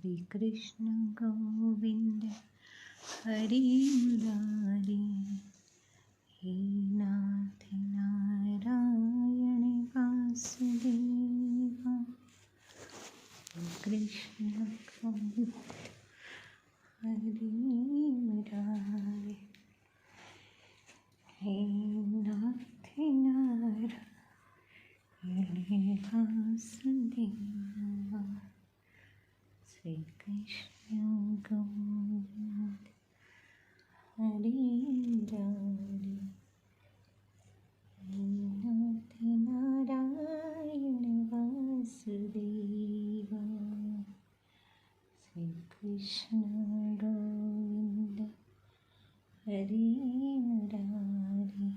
Shri Krishna Govind Hari Murari, हे नाथ Narayan Vasudeva. Krishna Govind Hari Murari, हे नाथ Narayan Vasudeva. Shri Krishna Govind Hari Murari, हे नाथ Narayan Vasudeva. Shri Krishna Govind Hari Murari,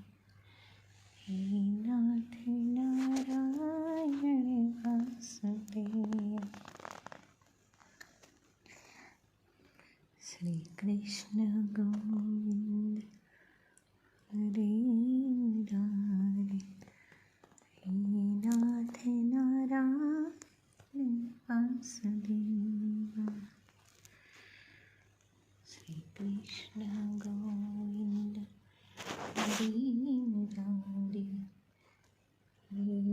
हे नाथ Narayan Vasudeva. Shri Krishna Govind Hari Murari, हे नाथ Narayan Vasudeva. Shri Krishna Govind Hari Murari, हे